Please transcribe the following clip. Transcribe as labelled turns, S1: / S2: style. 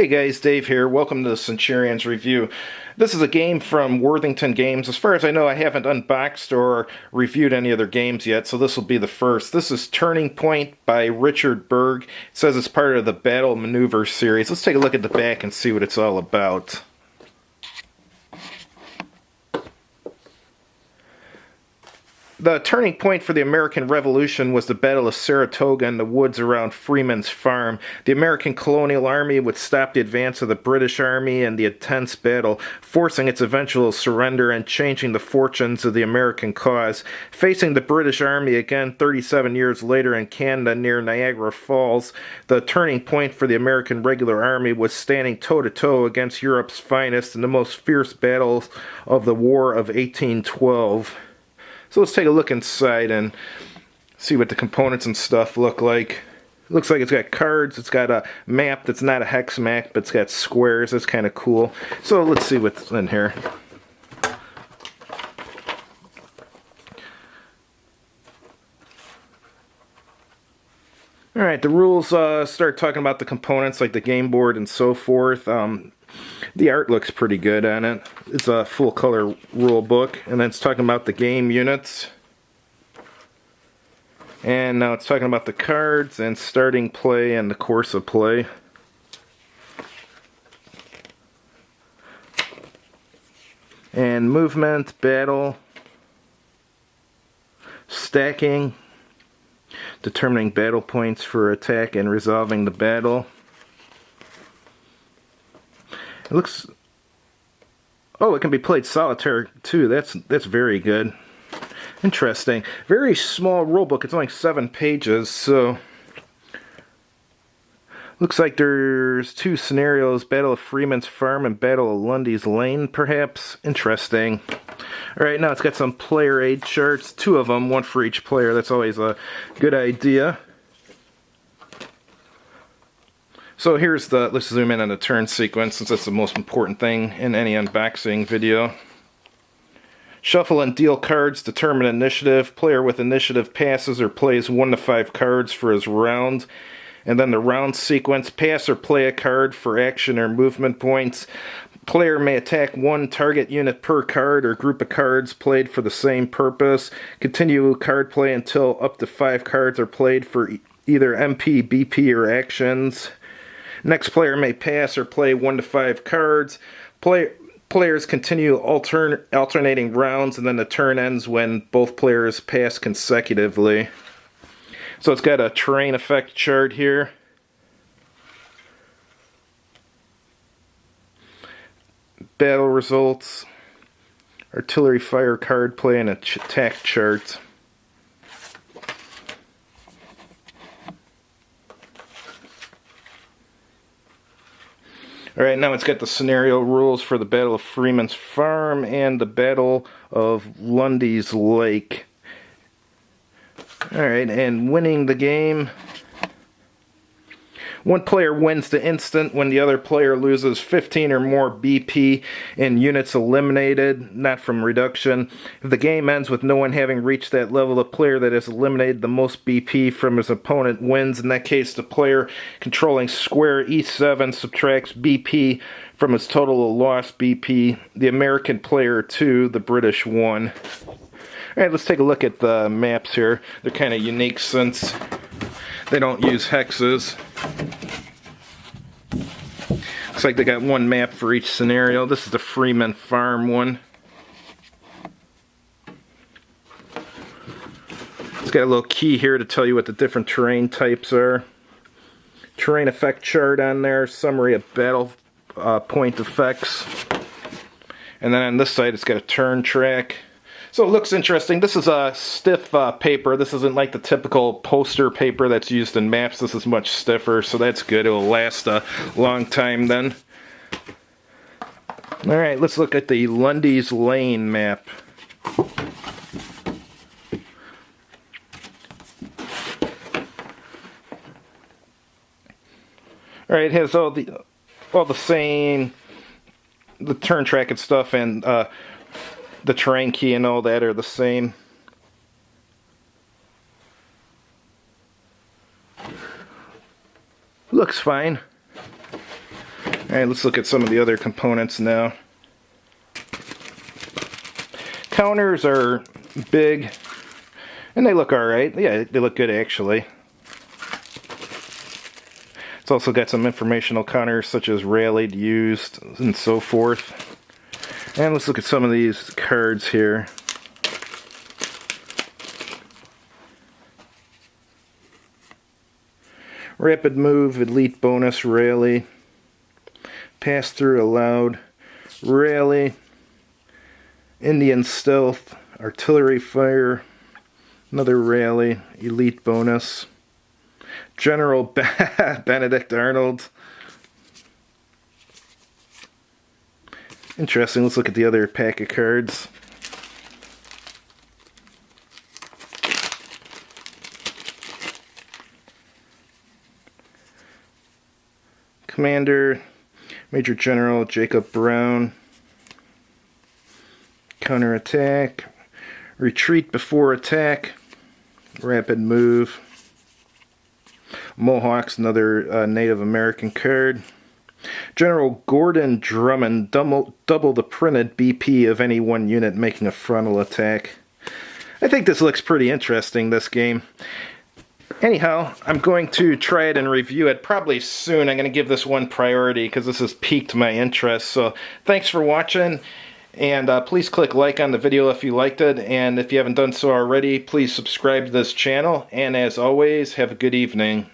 S1: Hey guys, Dave here. Welcome to the Centurions Review. This is a game from Worthington Games. As far as I know, I haven't unboxed or reviewed any other games yet, so this will be the first. This is Turning Point by Richard Berg. It says it's part of the Battle Maneuver series. Let's take a look at the back and see what it's all about. The turning point for the American Revolution was the Battle of Saratoga in the woods around Freeman's Farm. The American colonial army would stop the advance of the British army in the intense battle, forcing its eventual surrender and changing the fortunes of the American cause. Facing the British army again 37 years later in Canada near Niagara Falls, the turning point for the American regular army was standing toe-to-toe against Europe's finest in the most fierce battles of the War of 1812. So let's take a look inside and see what the components and stuff look like. It looks like it's got cards, it's got a map that's not a hex map, but it's got squares. That's kind of cool. So let's see what's in here. Alright, the rules start talking about the components like the game board and so forth. The art looks pretty good on it. It's a full color rule book. And then it's talking about the game units. And now it's talking about the cards and starting play and the course of play. And movement, battle, stacking, determining battle points for attack and resolving the battle. It looks... Oh, it can be played solitaire too. That's very good. Interesting. Very small rulebook. It's only 7 pages, so... Looks like there's 2 scenarios, Battle of Freeman's Farm and Battle of Lundy's Lane, perhaps. Interesting. Alright, now it's got some player aid charts. 2 of them, 1 for each player. That's always a good idea. So here's the, let's zoom in on the turn sequence since that's the most important thing in any unboxing video. Shuffle and deal cards, determine initiative. Player with initiative passes or plays 1 to 5 cards for his round. And then the round sequence, pass or play a card for action or movement points. Player may attack 1 target unit per card or group of cards played for the same purpose. Continue card play until up to 5 cards are played for either MP, BP, or actions. Next player may pass or play 1 to 5 cards. Players continue alternating rounds, and then the turn ends when both players pass consecutively. So it's got a terrain effect chart here. Battle results. Artillery fire card play and attack chart. Alright, now it's got the scenario rules for the Battle of Freeman's Farm and the Battle of Lundy's Lake. Alright, and winning the game. 1 player wins the instant when the other player loses 15 or more BP in units eliminated, not from reduction. If the game ends with no one having reached that level, the player that has eliminated the most BP from his opponent wins. In that case, the player controlling square E7 subtracts BP from his total of lost BP. The American player 2, the British 1. Alright, let's take a look at the maps here. They're kind of unique since they don't use hexes. Looks like they got 1 map for each scenario. This is the Freeman Farm one. It's got a little key here to tell you what the different terrain types are. Terrain effect chart on there. Summary of battle point effects. And then on this side it's got a turn track. So it looks interesting. This is a stiff paper. This isn't like the typical poster paper that's used in maps. This is much stiffer, so that's good. It will last a long time then. Alright, let's look at the Lundy's Lane map. Alright, it has all the same, the turn track and stuff, and the terrain key and all that are the same. Looks fine. Alright, let's look at some of the other components now. Counters are big, and they look alright. Yeah, they look good actually. It's also got some informational counters such as rallied, used, and so forth. And let's look at some of these cards here. Rapid move, elite bonus, rally. Pass through allowed, rally. Indian stealth, artillery fire, another rally, elite bonus. General Benedict Arnold. Interesting. Let's look at the other pack of cards. Commander, Major General Jacob Brown. Counterattack. Retreat before attack. Rapid move. Mohawks, another Native American card. General Gordon Drummond, double the printed BP of any one unit making a frontal attack. I think this looks pretty interesting, this game. Anyhow, I'm going to try it and review it probably soon. I'm going to give this one priority because this has piqued my interest. So thanks for watching, and please click like on the video if you liked it, and if you haven't done so already, please subscribe to this channel, and as always, have a good evening.